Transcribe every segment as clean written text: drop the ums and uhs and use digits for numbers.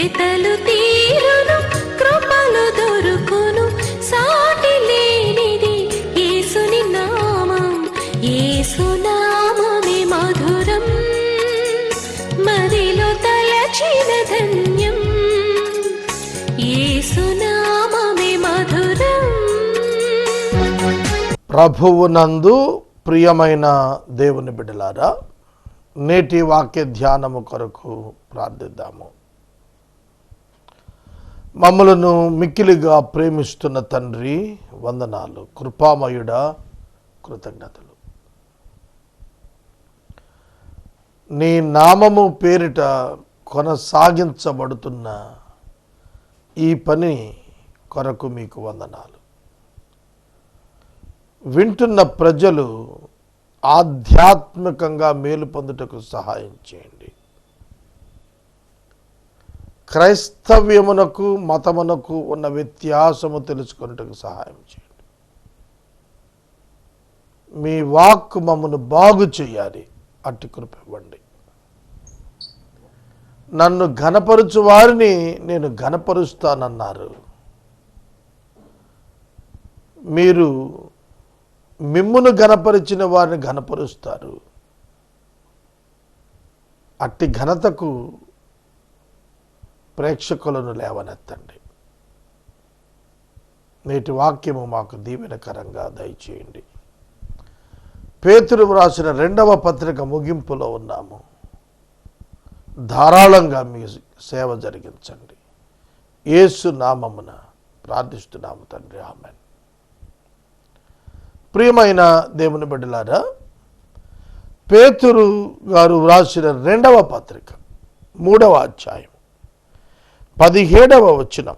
వెతలు తీరును, కృపలు దొరుకును, సాటి లేనిది యేసుని నామం. యేసునామమే మధురం, మదిలో తలచిన ధన్యం. యేసునామమే మధురం. ప్రభువునందు ప్రియమైన దేవుని బిడ్డలారా, నేటి వాక్య ధ్యానము కొరకు ప్రార్థిద్దాము. మమ్మలను మిక్కిలిగా ప్రేమిస్తున్న తండ్రి, వందనాలు. కృపామయుడా, కృతజ్ఞతలు. నీ నామము పేరిట కొనసాగించబడుతున్న ఈ పని కొరకు మీకు వందనాలు. వింటున్న ప్రజలు ఆధ్యాత్మికంగా మేలు పొందుటకు సహాయం చేయండి. క్రైస్తవ్యమునకు మతమునకు ఉన్న వ్యత్యాసము తెలుసుకొనుటకు సహాయం చేయండి. మీ వాక్కు మమ్మను బాగు చేయాలి, అట్టి కృప ఇవ్వండి. నన్ను ఘనపరుచు వారిని నేను ఘనపరుస్తానన్నారు. మీరు మిమ్మును ఘనపరిచిన వారిని ఘనపరుస్తారు. అట్టి ఘనతకు ప్రేక్షకులను లేవనెత్తండి. నేటి వాక్యము మాకు దీవెనకరంగా దయచేయండి. పేతురు వ్రాసిన 2వ పత్రిక ముగింపులో ఉన్నాము. ధారాళంగా మీ సేవ జరిగించండి. యేసు నామమున ప్రార్థిస్తున్నాము తండ్రి, ఆమేన్. ప్రియమైన దేవుని బిడ్డలారా, పేతురు గారు వ్రాసిన 2వ పత్రిక 3వ అధ్యాయం 17వ వచనం,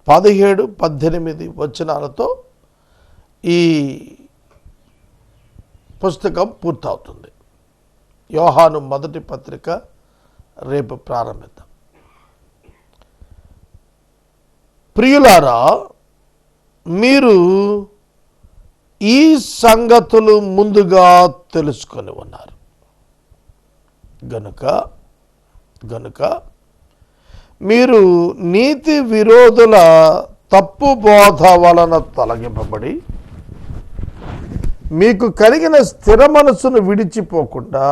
17-18 వచనాలతో ఈ పుస్తకం పూర్తవుతుంది. యోహాను మొదటి పత్రిక రేపు ప్రారంభిద్దాం. ప్రియులారా, మీరు ఈ సంగతులు ముందుగా తెలుసుకొని ఉన్నారు గనుక మీరు నీతి విరోధుల తప్పు బోధ వలన తొలగింపబడి మీకు కలిగిన స్థిర మనస్సును విడిచిపోకుండా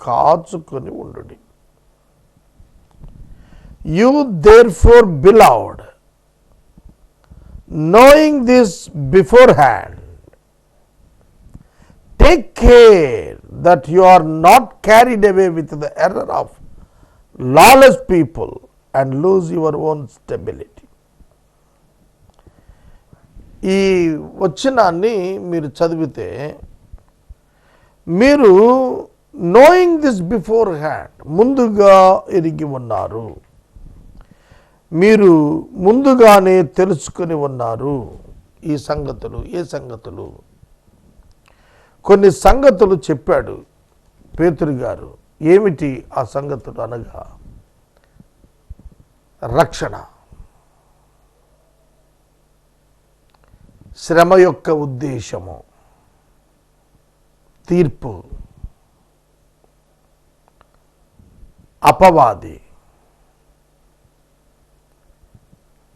కాచుకొని ఉండుడి. You therefore beloved, knowing this beforehand, take care that you are not carried away with the error of lawless people and lose your own stability. ఈ వచనాన్ని మీరు చదివితే, మీరు నోయింగ్ దిస్ బిఫోర్ హ్యాండ్, ముందుగా ఎరిగి ఉన్నారు, మీరు ముందుగానే తెలుసుకొని ఉన్నారు. ఈ సంగతులు, ఏ సంగతులు? కొన్ని సంగతులు చెప్పాడు పేతురు గారు. ఏమిటి ఆ సంగతులు అనగా, రక్షణ, శ్రమ యొక్క ఉద్దేశము, తీర్పు, అపవాది,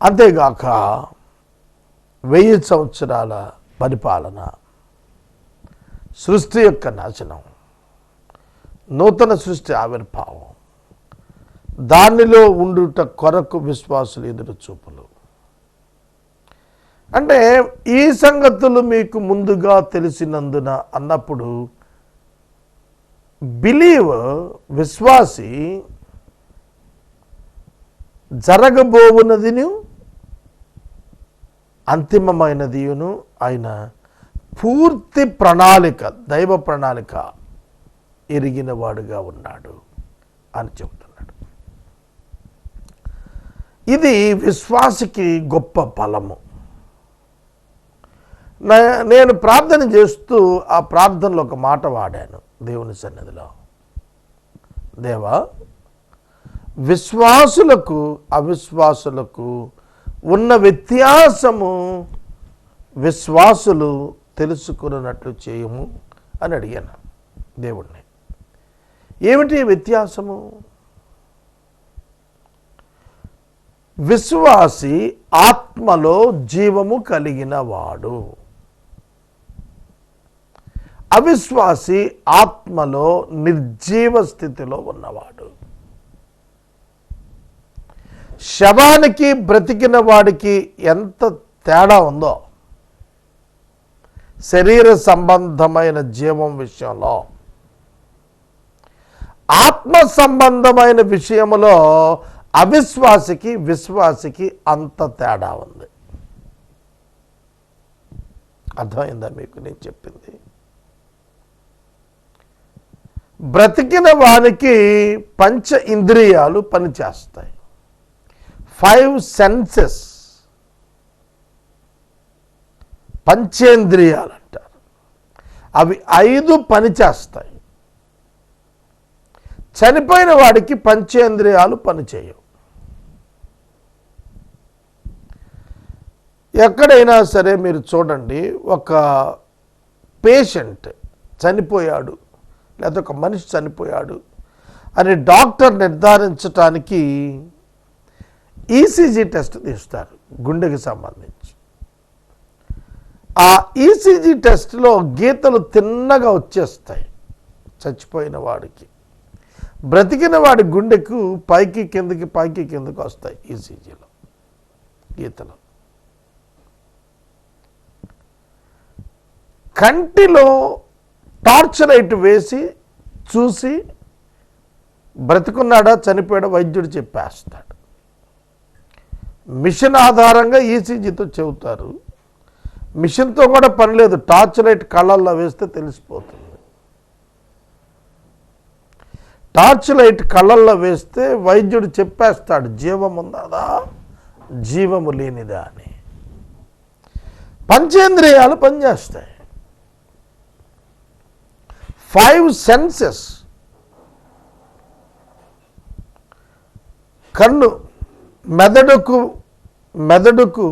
అంతేగాక 1000 సంవత్సరాల పరిపాలన, సృష్టి యొక్క నాశనం, నూతన సృష్టి ఆవిర్భావం, దానిలో ఉండుట కొరకు విశ్వాసులు ఎదురు చూపులు. అంటే ఈ సంగతులు మీకు ముందుగా తెలిసినందున అన్నప్పుడు, విశ్వాసి జరగబోవున్నదిను అంతిమమైనదియును ఆయన పూర్తి ప్రణాళిక, దైవ ప్రణాళిక ఎరిగిన వాడుగా ఉన్నాడు అని చెబుతున్నాడు. ఇది విశ్వాసికి గొప్ప బలము. నేను ప్రార్థన చేస్తూ ఆ ప్రార్థనలో ఒక మాట వాడాను దేవుని సన్నిధిలో. దేవా, విశ్వాసులకు అవిశ్వాసులకు ఉన్న వ్యత్యాసము విశ్వాసులు తెలుసుకున్నట్లు చేయము అని అడిగాను దేవుణ్ణి. ఏమిటి వ్యత్యాసము? విశ్వాసి ఆత్మలో జీవము కలిగిన వాడు, అవిశ్వాసి ఆత్మలో నిర్జీవ స్థితిలో ఉన్నవాడు. శవానికి బ్రతికిన వాడికి ఎంత తేడా ఉందో శరీర సంబంధమైన జీవం విషయంలో, ఆత్మ సంబంధమైన విషయంలో అవిశ్వాసికి విశ్వాసికి అంత తేడా ఉంది. అర్థమైందా మీకు నేను చెప్పింది? బ్రతికిన వానికి పంచ ఇంద్రియాలు పనిచేస్తాయి, 5 సెన్సెస్, పంచేంద్రియాలు అంటారు. అవి 5 పనిచేస్తాయి. చనిపోయిన వాడికి పంచేంద్రియాలు పనిచేయవు. ఎక్కడైనా సరే మీరు చూడండి, ఒక పేషెంట్ చనిపోయాడు లేదా ఒక మనిషి చనిపోయాడు అని డాక్టర్ నిర్ధారించటానికి ఈసీజీ టెస్ట్ తీస్తారు గుండెకి సంబంధించి. ఆ ఈసీజీ టెస్ట్లో గీతలు తిన్నగా వచ్చేస్తాయి చచ్చిపోయిన వాడికి. బ్రతికిన వాడి గుండెకు పైకి కిందకి పైకి కిందకి వస్తాయి ఈసీజీలో గీతలు. కంటిలో టార్చ్ లైట్ వేసి చూసి బ్రతికున్నాడా చనిపోయాడా వైద్యుడు చెప్పేస్తాడు. మిషన్ ఆధారంగా ఈసీజీతో చెబుతారు. మిషన్తో కూడా పని లేదు, టార్చ్ లైట్ కళ్ళల్లో వేస్తే తెలిసిపోతుంది. టార్చ్ లైట్ కళ్ళల్లో వేస్తే వైద్యుడు చెప్పేస్తాడు జీవం ఉన్నదా జీవము లేనిదా అని. పంచేంద్రియాలు పనిచేస్తాయి, 5 సెన్సెస్. కన్ను మెదడుకు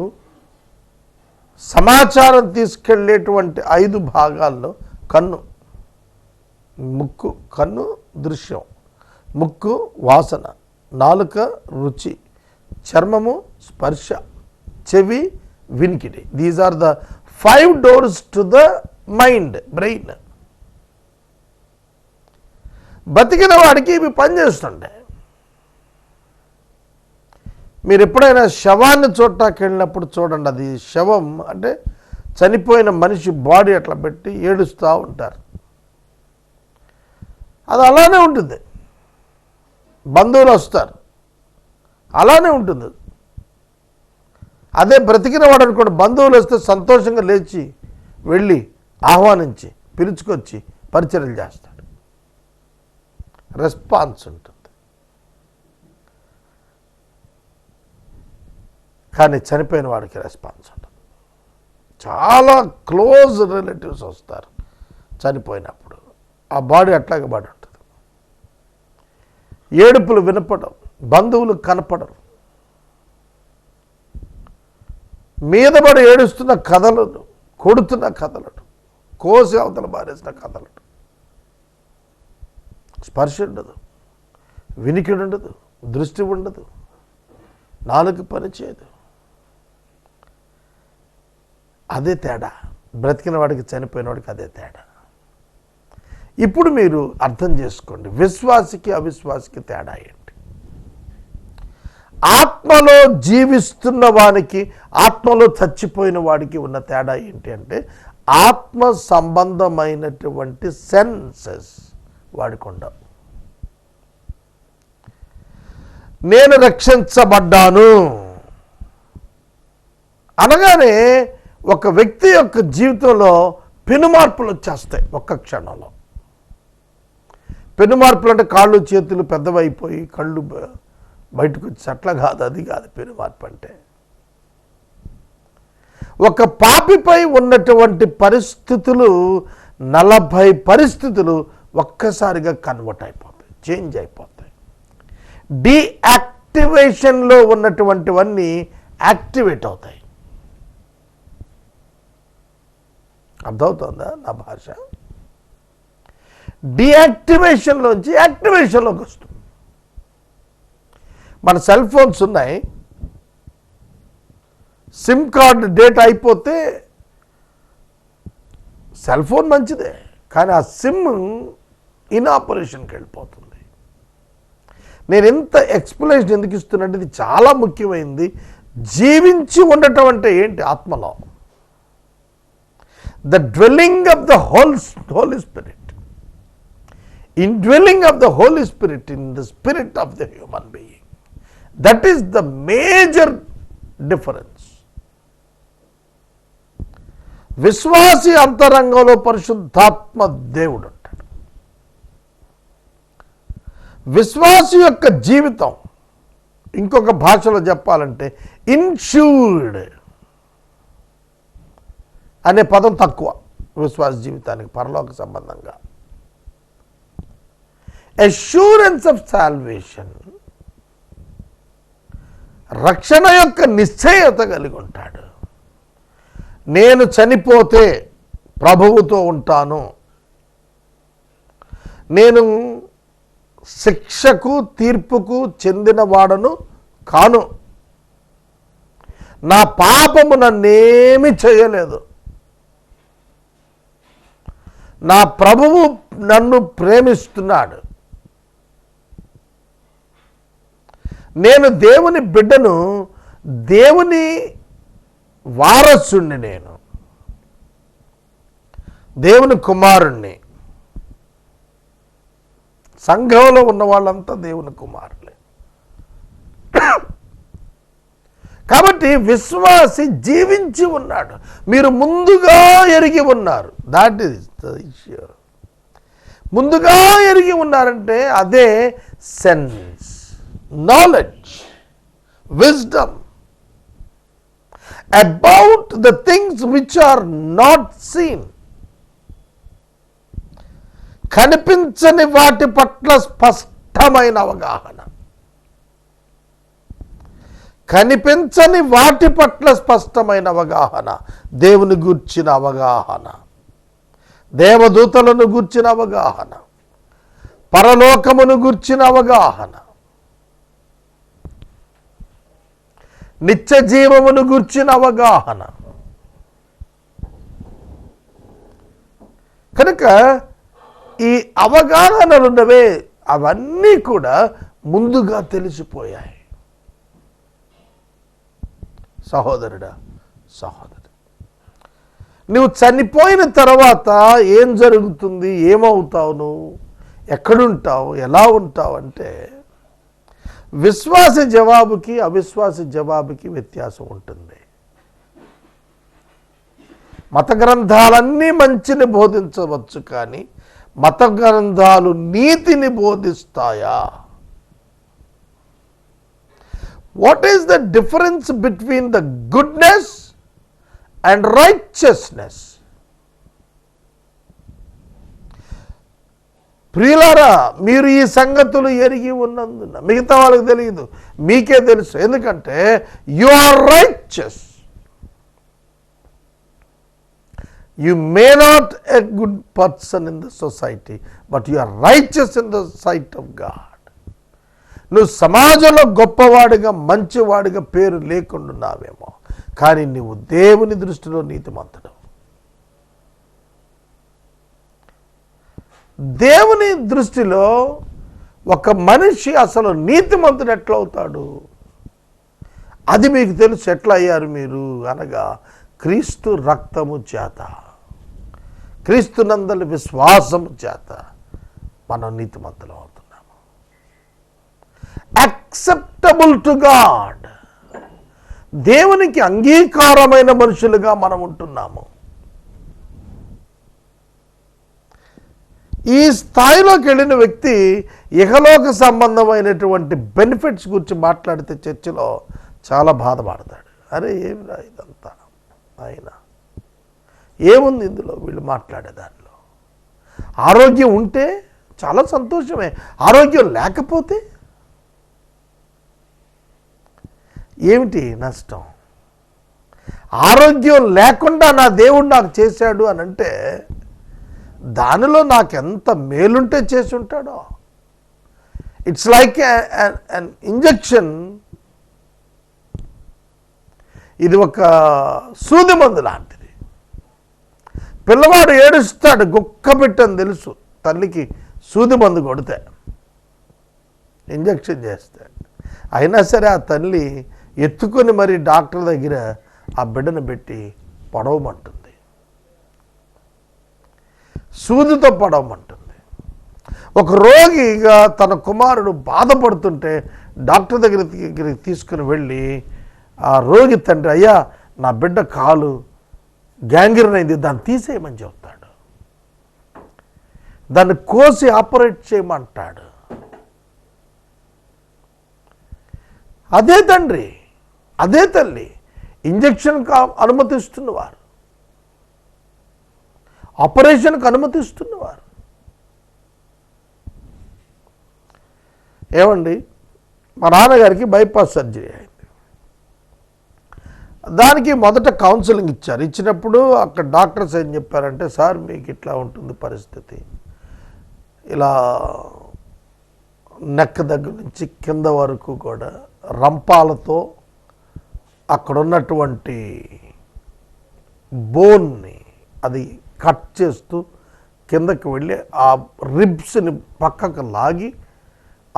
సమాచారం తీసుకెళ్ళేటువంటి 5 భాగాల్లో కన్ను, ముక్కు, కన్ను దృశ్యం, ముక్కు వాసన, నాలుక రుచి, చర్మము స్పర్శ, చెవి వినికిడి. These are the 5 doors to the mind, brain. బతికిన వాడికి ఇవి పనిచేస్తుంటాయి. మీరు ఎప్పుడైనా శవాన్ని చూడటానికి వెళ్ళినప్పుడు చూడండి, అది శవం అంటే చనిపోయిన మనిషి బాడీ అట్లా పెట్టి ఏడుస్తూ ఉంటారు. అది అలానే ఉంటుంది. బంధువులు వస్తారు, అలానే ఉంటుంది. అదే బ్రతికిన వాడు అనుకోండి, బంధువులు వస్తే సంతోషంగా లేచి వెళ్ళి ఆహ్వానించి పిలుచుకొచ్చి పరిచర్యలు చేస్తాడు. రెస్పాన్స్ ఉంటుంది. కానీ చనిపోయిన వాడికి రెస్పాన్స్ ఉండదు. చాలా క్లోజ్ రిలేటివ్స్ వస్తారు చనిపోయినప్పుడు, ఆ బాడీ అట్లాగే బాడీ ఉంటుంది. ఏడుపులు వినపడవు, బంధువులు కనపడరు, మీదబడి ఏడుస్తున్న కథలను, కొడుతున్న కథలను, కోసి అవతల బారేసిన కథలను. స్పర్శ ఉండదు, వినికిడి ఉండదు, దృష్టి ఉండదు, నాలుగు పనిచేయదు. అదే తేడా. బ్రతికిన వాడికి చనిపోయిన వాడికి అదే తేడా. ఇప్పుడు మీరు అర్థం చేసుకోండి, విశ్వాసికి అవిశ్వాసికి తేడా ఏంటి? ఆత్మలో జీవిస్తున్న వానికి ఆత్మలో చచ్చిపోయిన వాడికి ఉన్న తేడా ఏంటి అంటే, ఆత్మ సంబంధమైనటువంటి సెన్సెస్ వాడికి ఉండవు. నేను రక్షించబడ్డాను అనగానే ఒక వ్యక్తి యొక్క జీవితంలో పెనుమార్పులు వచ్చేస్తాయి ఒక్క క్షణంలో. పెనుమార్పులు అంటే కాళ్ళు చేతులు పెద్దవైపోయి కళ్ళు బయటకు వచ్చి అట్లా కాదు, అది కాదు పెనుమార్పు అంటే. ఒక పాపిపై ఉన్నటువంటి పరిస్థితులు 40 పరిస్థితులు ఒక్కసారిగా కన్వర్ట్ అయిపోతాయి, చేంజ్ అయిపోతాయి. డీయాక్టివేషన్లో ఉన్నటువంటివన్నీ యాక్టివేట్ అవుతాయి. అర్థమవుతుందా నా భాష? డీయాక్టివేషన్లోంచి యాక్టివేషన్లోకి వస్తుంది. మన సెల్ ఫోన్స్ ఉన్నాయి, సిమ్ కార్డ్ డేటా అయిపోతే సెల్ ఫోన్ మంచిదే, కానీ ఆ సిమ్ ఇనాపరేషన్కి వెళ్ళిపోతుంది. నేను ఎంత ఎక్స్ప్లెనేషన్ ఎందుకు ఇస్తున్నట్టు, ఇది చాలా ముఖ్యమైనది. జీవించి ఉండటం అంటే ఏంటి? ఆత్మలో the dwelling of the holy spirit, indwelling of the Holy Spirit in the spirit of the human being. That is the major difference. విశ్వాసి అంతరంగంలో పరిశుద్ధాత్మ దేవుడు ఉంటాడు. విశ్వాసి యొక్క జీవితం, ఇంకొక భాషలో చెప్పాలంటే ఇన్ష్యూర్డ్ అనే పదం తక్కువ విశ్వాస జీవితానికి పరలోక సంబంధంగా. అష్యూరెన్స్ ఆఫ్ సాల్వేషన్, రక్షణ యొక్క నిశ్చయత కలిగి ఉంటాడు. నేను చనిపోతే ప్రభువుతో ఉంటాను, నేను శిక్షకు తీర్పుకు చెందినవాడను కాను, నా పాపము నన్నేమి చేయలేదు, నా ప్రభువు నన్ను ప్రేమిస్తున్నాడు, నేను దేవుని బిడ్డను, దేవుని వారసుణ్ణి, నేను దేవుని కుమారుణ్ణి. సంఘంలో ఉన్న వాళ్ళంతా దేవుని కుమారులే. కాబట్టి విశ్వాసి జీవించి ఉన్నాడు. మీరు ముందుగా ఎరిగి ఉన్నారు. That is the issue. ముందుగా ఎరిగి ఉన్నారంటే అదే sense, knowledge, wisdom about the things which are not seen. కనిపించని వాటి పట్ల స్పష్టమైన అవగాహన, కనిపించని వాటి పట్ల స్పష్టమైన అవగాహన, దేవుని గూర్చిన అవగాహన, దేవదూతలను గూర్చిన అవగాహన, పరలోకమును గూర్చిన అవగాహన, నిత్య జీవమును గూర్చిన అవగాహన. కనుక ఈ అవగాహనలున్నవే అవన్నీ కూడా ముందుగా తెలిసిపోయాయి. సహోదరుడా, సహోదరి, నువ్వు చనిపోయిన తర్వాత ఏం జరుగుతుంది, ఏమవుతావు, నువ్వు ఎక్కడుంటావు, ఎలా ఉంటావు అంటే విశ్వాస జవాబుకి అవిశ్వాస జవాబుకి వ్యత్యాసం ఉంటుంది. మత గ్రంథాలన్నీ మంచిని బోధించవచ్చు, కానీ మత గ్రంథాలు నీతిని బోధిస్తాయా? What is the difference between the goodness and righteousness? ప్రియులారా, మీరు ఈ సంగతులు ఎరిగి ఉన్నందున మిగతా వాళ్ళకి తెలియదు, మీకే తెలుసు. ఎందుకంటే you are righteous. You may not a good person in the society, but you are righteous in the sight of God. నువ్వు సమాజంలో గొప్పవాడిగా మంచివాడిగా పేరు లేకుండావేమో, కానీ నువ్వు దేవుని దృష్టిలో నీతిమంతుడు. దేవుని దృష్టిలో ఒక మనిషి అసలు నీతిమంతుడు ఎట్లా అవుతాడు? అది మీకు తెలుసు. ఎట్లా అయ్యారు మీరు అనగా క్రీస్తు రక్తము చేత, క్రీస్తునందలి విశ్వాసము చేత మనం నీతిమంతులం అవుతున్నాము. యాక్సెప్టబుల్ టు గాడ్, దేవునికి అంగీకారమైన మనుషులుగా మనం ఉంటున్నాము. ఈ స్థాయిలోకి వెళ్ళిన వ్యక్తి ఇహలోక సంబంధమైనటువంటి బెనిఫిట్స్ గురించి మాట్లాడితే చర్చిలో చాలా బాధపడతాడు. అరే ఏమిరా ఇదంతా, ఆయన ఏముంది ఇందులో వీళ్ళు మాట్లాడే దానిలో? ఆరోగ్యం ఉంటే చాలా సంతోషమే, ఆరోగ్యం లేకపోతే ఏమిటి నష్టం? ఆరోగ్యం లేకుండా నా దేవుడు నాకు చేశాడు అని అంటే దానిలో నాకెంత మేలుంటే చేసి ఉంటాడో. It's like an injection. ఇది ఒక సూది మందు లాంటిది. పిల్లవాడు ఏడుస్తాడు, గుక్కబెట్టని తెలుసు తల్లికి సూది మందు కొడితే, ఇంజక్షన్ చేస్తే. అయినా సరే ఆ తల్లి ఎత్తుకొని మరి డాక్టర్ దగ్గర ఆ బిడ్డను పెట్టి పడవమంటుంది, సూదితో పడవమంటుంది. ఒక రోగిగా తన కుమారుడు బాధపడుతుంటే డాక్టర్ దగ్గరికి తీసుకుని వెళ్ళి ఆ రోగి తండ్రి, అయ్యా నా బిడ్డ కాలు గ్యాంగ్రీన్ అయింది, దాన్ని తీసేయమని చెప్తాడు, దాన్ని కోసి ఆపరేట్ చేయమంటాడు. అదే తండ్రి, అదే తల్లి ఇంజక్షన్కి అనుమతిస్తున్నవారు, ఆపరేషన్కి అనుమతిస్తున్నవారు. ఏమండి, మా నాన్నగారికి బైపాస్ సర్జరీ అయింది. దానికి మొదట కౌన్సిలింగ్ ఇచ్చారు. ఇచ్చినప్పుడు అక్కడ డాక్టర్స్ ఏం చెప్పారంటే, సార్ మీకు ఇట్లా ఉంటుంది పరిస్థితి, ఇలా నెక్ దగ్గర నుంచి కింద వరకు కూడా రంపాలతో అక్కడ ఉన్నటువంటి బోన్ని అది కట్ చేస్తూ కిందకి వెళ్ళి ఆ రిబ్స్ని పక్కకు లాగి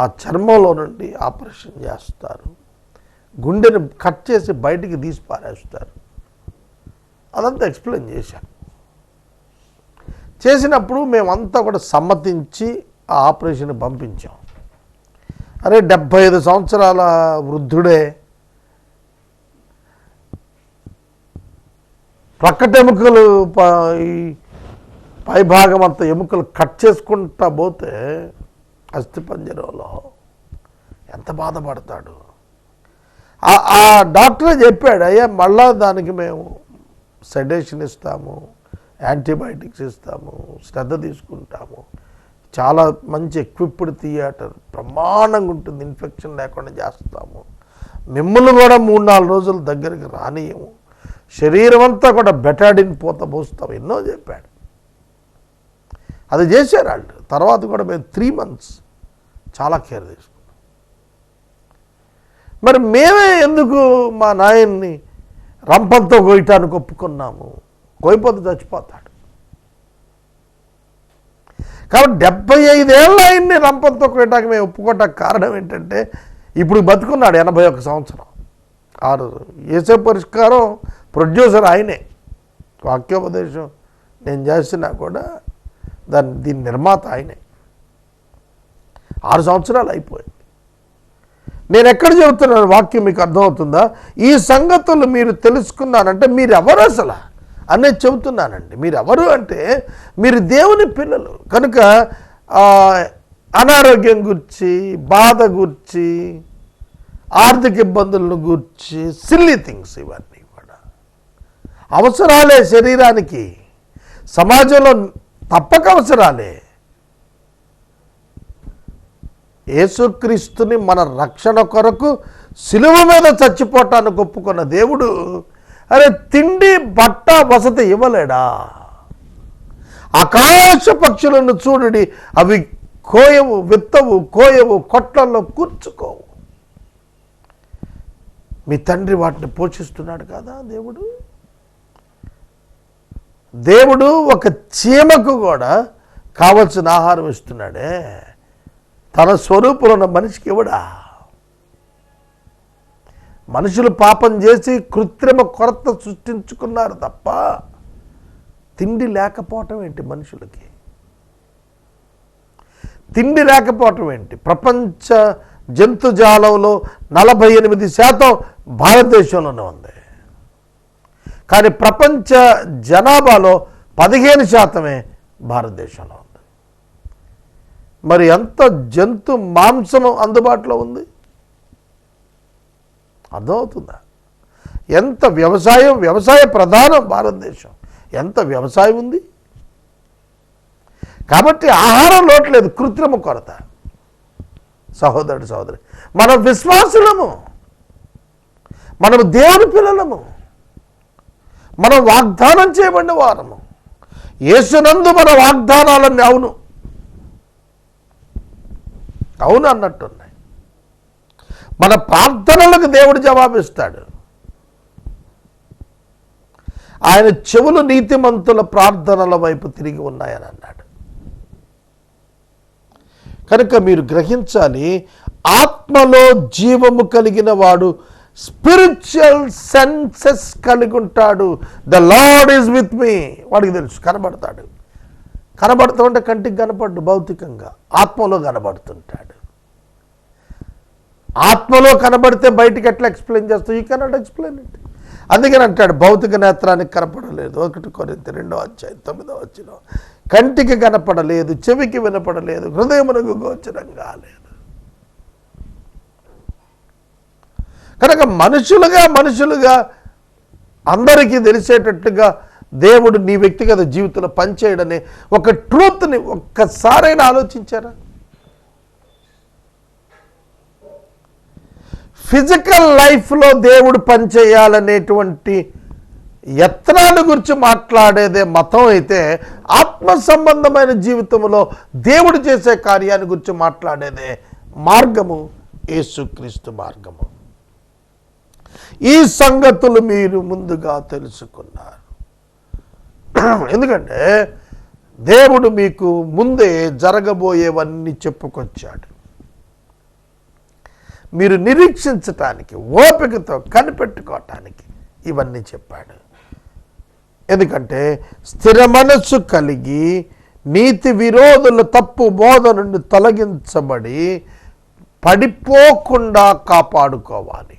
ఆ చర్మంలో నుండి ఆపరేషన్ చేస్తారు, గుండెని కట్ చేసి బయటికి తీసి పారేస్తారు. అదంతా ఎక్స్ప్లెయిన్ చేశాను. చేసినప్పుడు మేమంతా కూడా సమ్మతించి ఆ ఆపరేషన్ పంపించాం. అరే 75 సంవత్సరాల వృద్ధుడే, ప్రక్కట ఎముకలు పైభాగం అంతా ఎముకలు కట్ చేసుకుంటా పోతే అస్థిపంజరంలో ఎంత బాధపడతాడు. ఆ డాక్టరే చెప్పాడు, అయ్యా మళ్ళా దానికి మేము సెడేషన్ ఇస్తాము, యాంటీబయాటిక్స్ ఇస్తాము, శ్రద్ధ తీసుకుంటాము, చాలా మంచి ఎక్విప్డ్ థియేటర్ బ్రహ్మాండంగా ఉంటుంది, ఇన్ఫెక్షన్ లేకుండా చేస్తాము, మిమ్మల్ని కూడా 3-4 రోజుల దగ్గరికి రానియము, శరీరం అంతా కూడా బెటాడిన్ పూత పోస్తాం, ఎన్నో చెప్పాడు. అది చేశారు వాళ్ళు. తర్వాత కూడా మేము 3 months చాలా కేర్ తీసుకున్నాం. మరి మేమే ఎందుకు మా నాయన్ని రంపంతో కోయటానికి ఒప్పుకున్నాము? కోయిపోతే చచ్చిపోతాడు. కాబట్టి 75 ఏళ్ళ ఆయన్ని రంపంతో కోయటానికి మేము ఒప్పుకోవటానికి కారణం ఏంటంటే, ఇప్పుడు బతుకున్నాడు 81 సంవత్సరం. ఏసే పరిష్కారం ప్రొడ్యూసర్ ఆయనే, వాక్యోపదేశం నేను చేసినా కూడా దీని నిర్మాత ఆయనే. 6 సంవత్సరాలు అయిపోయింది. నేను ఎక్కడ చెబుతున్నాను వాక్యం మీకు అర్థమవుతుందా? ఈ సంగతులు మీరు తెలుసుకున్నానంటే మీరు ఎవరు అసలు అనేది చెబుతున్నానండి. మీరు ఎవరు అంటే మీరు దేవుని పిల్లలు కనుక అనారోగ్యం గురించి, బాధ గురించి, ఆర్థిక ఇబ్బందులను గురించి, సిల్లీ థింగ్స్ ఇవన్నీ కూడా అవసరాలే శరీరానికి, సమాజంలో తప్పక అవసరాలే. యేసుక్రీస్తుని మన రక్షణ కొరకు సిలువ మీద చచ్చిపోవటానికి ఒప్పుకున్న దేవుడు అరే తిండి బట్ట వసతి ఇవ్వలేడా? ఆకాశ పక్షులను చూడండి, అవి కోయవు, విత్తవు, కోయవు, కొట్లలో కూర్చుకోవు, మీ తండ్రి వాటిని పోషిస్తున్నాడు కదా. దేవుడు ఒక చీమకు కూడా కావలసిన ఆహారం ఇస్తున్నాడే, తన స్వరూపంలో ఉన్న మనిషికి ఇవ్వడా? మనుషులు పాపం చేసి కృత్రిమ కొరత సృష్టించుకున్నారు తప్ప తిండి లేకపోవటం ఏంటి? మనుషులకి తిండి లేకపోవటం ఏంటి? ప్రపంచ జంతుజాలంలో 48% భారతదేశంలోనే ఉంది, కానీ ప్రపంచ జనాభాలో 15% భారతదేశంలో ఉంది. మరి ఎంత జంతు మాంసం అందుబాటులో ఉంది అర్థమవుతుందా? ఎంత వ్యవసాయ ప్రధానం భారతదేశం, ఎంత వ్యవసాయం ఉంది. కాబట్టి ఆహారం లోట్లేదు, కృత్రిమ కొరత. సహోదరుడు సహోదరి, మనం విశ్వాసులము, మనము దేవుని పిల్లలము, మనం వాగ్దానం చేయబడిన వారము. యేసునందు మన వాగ్దానాలన్నీ అవును అన్నట్టున్నాయి. మన ప్రార్థనలకు దేవుడు జవాబిస్తాడు. ఆయన చెవులు నీతిమంతుల ప్రార్థనల వైపు తిరిగి ఉన్నాయని అన్నాడు. కనుక మీరు గ్రహించాలి, ఆత్మలో జీవము కలిగిన వాడు స్పిరిచువల్ సెన్సెస్ కలిగి ఉంటాడు. The lord is with me, వాడికి తెలుసు, కనబడతాడు. కనబడుతూ ఉంటే కంటికి కనపడ్డు, భౌతికంగా ఆత్మలో కనబడుతుంటాడు. ఆత్మలో కనబడితే బయటికి ఎట్లా ఎక్స్ప్లెయిన్ చేస్తావు? You cannot explain it. అందుకని అంటాడు, భౌతిక నేత్రానికి కనపడలేదు, 1 కొరింథీ 2:9 కంటికి కనపడలేదు, చెవికి వినపడలేదు, హృదయమునకు గోచరం కాలేదు. కనుక మనుషులుగా అందరికీ తెలిసేటట్టుగా దేవుడు నీ వ్యక్తిగత జీవితంలో పనిచేయడనే ఒక ట్రూత్ని ఒక్కసారైనా ఆలోచించారా? ఫిజికల్ లైఫ్లో దేవుడు పనిచేయాలనేటువంటి యత్నాల గురించి మాట్లాడేదే మతం అయితే, ఆత్మ సంబంధమైన జీవితంలో దేవుడు చేసే కార్యాన్ని గురించి మాట్లాడేదే మార్గము యేసుక్రీస్తు మార్గము. ఈ సంగతులు మీరు ముందుగా తెలుసుకున్నారు. ఎందుకంటే దేవుడు మీకు ముందే జరగబోయేవన్నీ చెప్పుకొచ్చాడు. మీరు నిరీక్షించటానికి, ఓపికతో కనిపెట్టుకోవటానికి ఇవన్నీ చెప్పాడు. ఎందుకంటే స్థిర మనస్సు కలిగి నీతి విరోధుల తప్పు బోధ నుండి తొలగించబడి పడిపోకుండా కాపాడుకోవాలి.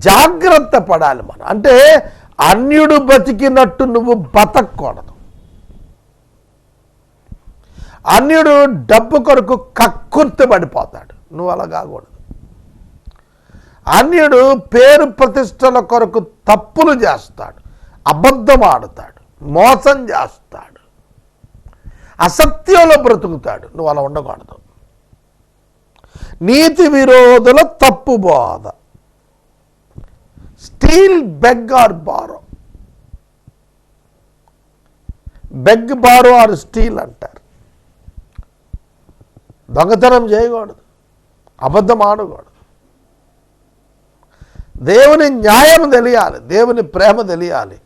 జాగ్రత్త పడాలి మనం. అంటే అన్యుడు బతికినట్టు నువ్వు బతకూడదు. అన్యుడు డబ్బు కొరకు కక్కుర్తి పడిపోతాడు, నువ్వు అలా కాకూడదు. అన్యుడు పేరు ప్రతిష్టల కొరకు తప్పులు చేస్తాడు, అబద్ధం ఆడుతాడు, మోసం చేస్తాడు, అసత్యంలో బ్రతుకుతాడు, నువ్వు అలా ఉండకూడదు. నీతి విరోధుల తప్పు బోధ, steal, beg or borrow. Beg, borrow or steal అంటారు. దొంగతనం చేయకూడదు, అబద్ధం ఆడకూడదు. దేవుని న్యాయం తెలియాలి, దేవుని ప్రేమ తెలియాలి.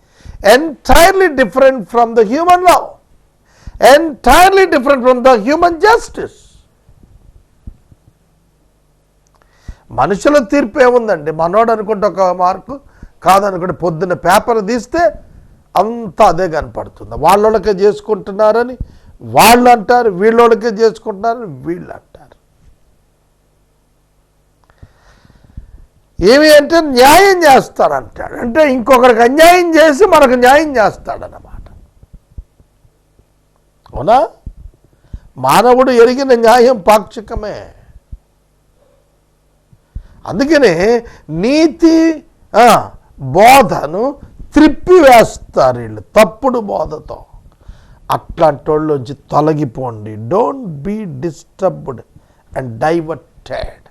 Entirely different from the human love, entirely different from the human justice. మనుషుల తీర్పు ఏముందండి? మనోడు అనుకుంటే ఒక మార్కు, కాదనుకుంటే పొద్దున్న పేపర్ తీస్తే అంతా అదే కనపడుతుంది. వాళ్ళకే చేసుకుంటున్నారని వాళ్ళు అంటారు, వీళ్ళకే చేసుకుంటున్నారని వీళ్ళు అంటారు. ఏమి అంటే న్యాయం చేస్తాడంటాడు, అంటే ఇంకొకరికి అన్యాయం చేసి మనకు న్యాయం చేస్తాడన్నమాట. అవునా? మానవుడు ఎరిగిన న్యాయం పాక్షికమే. అందుకనే నీతి బోధను త్రిప్పివేస్తారు వీళ్ళు తప్పుడు బోధతో. అట్లాంటి వాళ్ళలోంచి తొలగిపోండి. Don't be disturbed and diverted.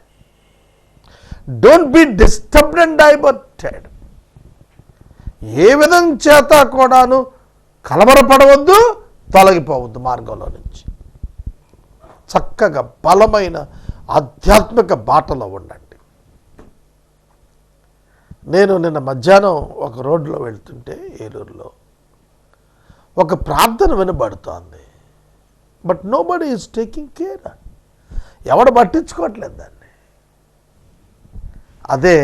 Don't be disturbed and diverted. ఏ విధం చేత కూడాను కలవరపడవద్దు, తొలగిపోవద్దు మార్గంలో నుంచి. చక్కగా బలమైన ఆధ్యాత్మిక బాటలో ఉండండి. నేను నిన్న మధ్యాహ్నం ఒక రోడ్లో వెళ్తుంటే ఏలూరులో ఒక ప్రార్థన వినబడుతోంది. But nobody is taking care. ఎవడు పట్టించుకోవట్లేదు దాన్ని. అదే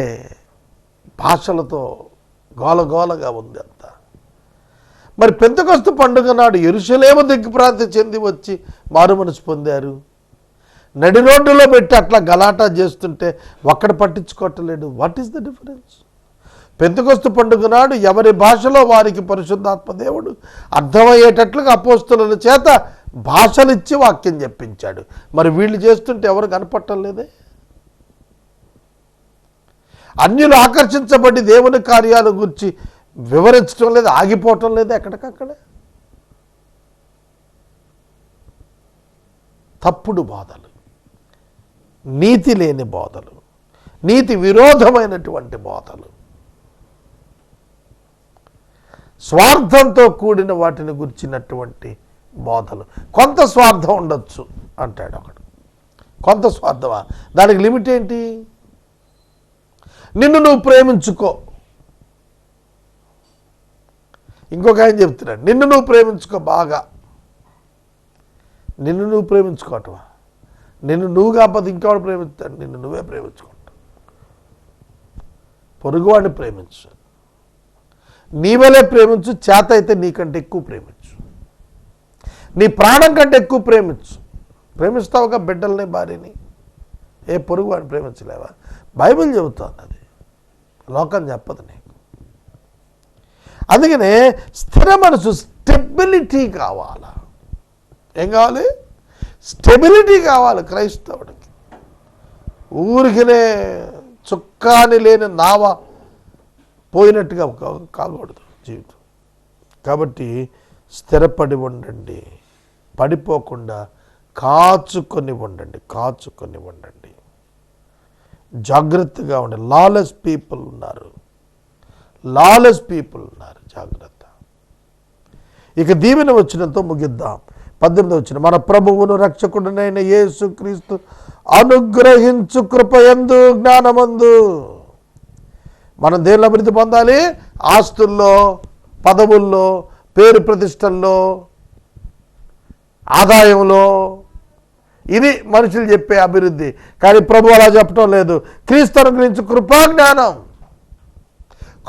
భాషలతో గోలగోలగా ఉంది అంతా. మరి పెంతెకొస్తు పండుగ నాడు యెరూషలేము దిగ్భ్రాంతి చెంది వచ్చి మారుమనసు పొందారు. నడి రోడ్డులో పెట్టి అట్లా గలాటా చేస్తుంటే ఒక్కడ పట్టించుకోవట్లేడు. What is the difference? పెంతెకొస్తు పండుగ నాడు ఎవరి భాషలో వారికి పరిశుద్ధాత్మ దేవుడు అర్థమయ్యేటట్లుగా అపోస్తలుల చేత భాషలు ఇచ్చి వాక్యం చెప్పించాడు. మరి వీళ్ళు చేస్తుంటే ఎవరు కనపడటం లేదే? అన్యులు ఆకర్షించబడి దేవుని కార్యాల గురించి వివరించడం లేదు, ఆగిపోవటం లేదు ఎక్కడికక్కడే. తప్పుడు బోధలు, నీతి లేని బోధలు, నీతి విరోధమైనటువంటి బోధలు, స్వార్థంతో కూడిన వాటిని గురించినటువంటి బోధలు. కొంత స్వార్థం ఉండొచ్చు అంటాడు ఒకడు. కొంత స్వార్థమా? దానికి లిమిట్ ఏంటి? నిన్ను నువ్వు ప్రేమించుకో. ఇంకొక ఆయన చెప్తున్నాడు, నిన్ను నువ్వు ప్రేమించుకో బాగా. నిన్ను నువ్వు ప్రేమించుకోవటమా? నిన్ను నువ్వు కాకపోతే ఇంకెవడు ప్రేమిస్తాడు? నిన్ను నువ్వే ప్రేమించుకుంటావు. పొరుగువాడిని ప్రేమించు, నీ వలే ప్రేమించు, చేత అయితే నీకంటే ఎక్కువ ప్రేమించు, నీ ప్రాణం కంటే ఎక్కువ ప్రేమించు. ప్రేమిస్తావుగా బిడ్డల్ని, భార్యని. ఏ పొరుగువాడిని ప్రేమించలేవా? బైబిల్ చెబుతోంది, అది లోకం చెప్పదు నీకు. అందుకనే స్థిర మనసు, స్టెబిలిటీ కావాలా. ఏం కావాలి? స్టెబిలిటీ కావాలి క్రైస్తవుడికి. ఊరికినే చుక్కాని లేని నావ పోయినట్టుగా కాకూడదు జీవితం. కాబట్టి స్థిరపడి ఉండండి, పడిపోకుండా కాచుకొని ఉండండి, కాచుకొని ఉండండి, జాగ్రత్తగా ఉండండి. లాలెస్ పీపుల్ ఉన్నారు, లాలెస్ పీపుల్ ఉన్నారు, జాగ్రత్త. ఇక దీవెన వచనంతో ముగిద్దాం. 18వ వచనం, మన ప్రభువును రక్షకుడునైన యేసుక్రీస్తు అనుగ్రహించు కృపయందు జ్ఞానమందు. మనం దేనిలో అభివృద్ధి పొందాలి? ఆస్తుల్లో, పదవుల్లో, పేరు ప్రతిష్టల్లో, ఆదాయంలో. ఇది మనుషులు చెప్పే అభివృద్ధి. కానీ ప్రభు అలా చెప్పడం లేదు. క్రీస్తు అనుగ్రహించు కృపా జ్ఞానం,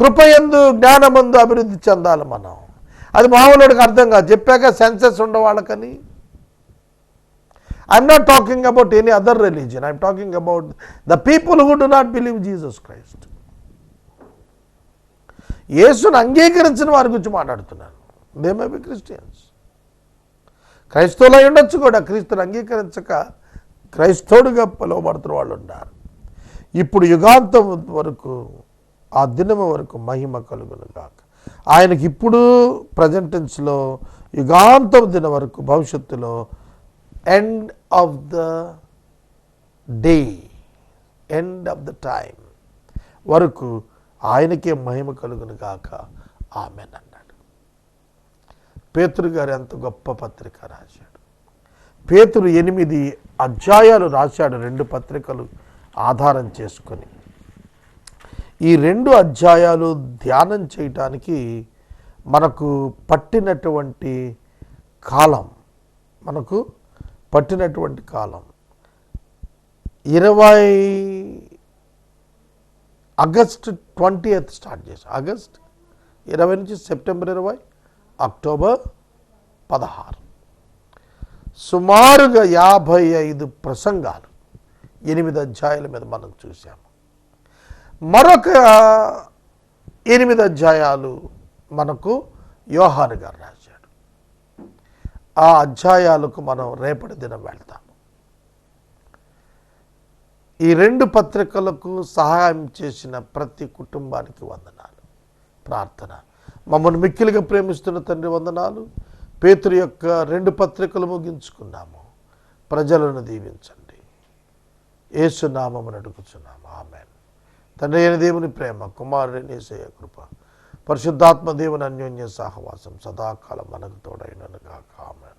కృపయందు జ్ఞానమందు అభివృద్ధి చెందాలి మనం. అది మామూలుడికి అర్థం కాదు. చెప్పాక సెన్సెస్ ఉండవాళ్ళకని. I'm not talking about any other religion, I'm talking about the people who do not believe Jesus Christ. యేసును అంగీకరించిన వారి గురించి మాట్లాడుతున్నాను. They may be Christians. క్రైస్తవులై ఉండొచ్చు కూడా, క్రీస్తుని అంగీకరించక క్రైస్తవుడిగా పిలువబడుతున్న వాళ్ళు ఉన్నారు. ఇప్పుడు యుగాంతం వరకు, ఆ దినము వరకు మహిమ కలుగును గాక. ఆయనకి ఇప్పుడు ప్రజెంట్ టెన్స్లో, యుగాంతం దినం వరకు, భవిష్యత్తులో, end of the day, end of the time వరకు ఆయనకే మహిమ కలుగును గాక. ఆమెన్ అన్నాడు. పేతురు గారు ఎంత గొప్ప పత్రిక రాశాడు. పేతురు 8 అధ్యాయాలు రాశాడు, 2 పత్రికలు ఆధారం చేసుకొని. ఈ 2 అధ్యాయాలు ధ్యానం చేయటానికి మనకు పట్టినటువంటి కాలం, ఆగస్ట్ 20th స్టార్ట్ చేశాం. ఆగస్ట్ 20 నుంచి సెప్టెంబర్ 20, అక్టోబర్ 16, సుమారుగా 55 ప్రసంగాలు 8 అధ్యాయాల మీద మనం చూసాము. మరొక 8 అధ్యాయాలు మనకు యోహాను గారు రాశాడు. ఆ అధ్యాయాలకు మనం రేపటి దినం వెళ్తాము. ఈ 2 పత్రికలకు సహాయం చేసిన ప్రతి కుటుంబానికి వందనాలు. ప్రార్థన. మమ్మల్ని మిక్కిలిగా ప్రేమిస్తున్న తండ్రి వందనాలు. పేతురు యొక్క 2 పత్రికలు ముగించుకున్నాము. ప్రజలను దీవించండి. యేసు నామమున అడుగుచున్నాము. ఆమేన్. తండ్రి అయిన దేవుని ప్రేమ, కుమారుని యేసయ్య కృప, పరిశుద్ధాత్మ దేవుని అన్యోన్య సహవాసం సదాకాలం మనకు తోడైనను గాక. ఆమేన్.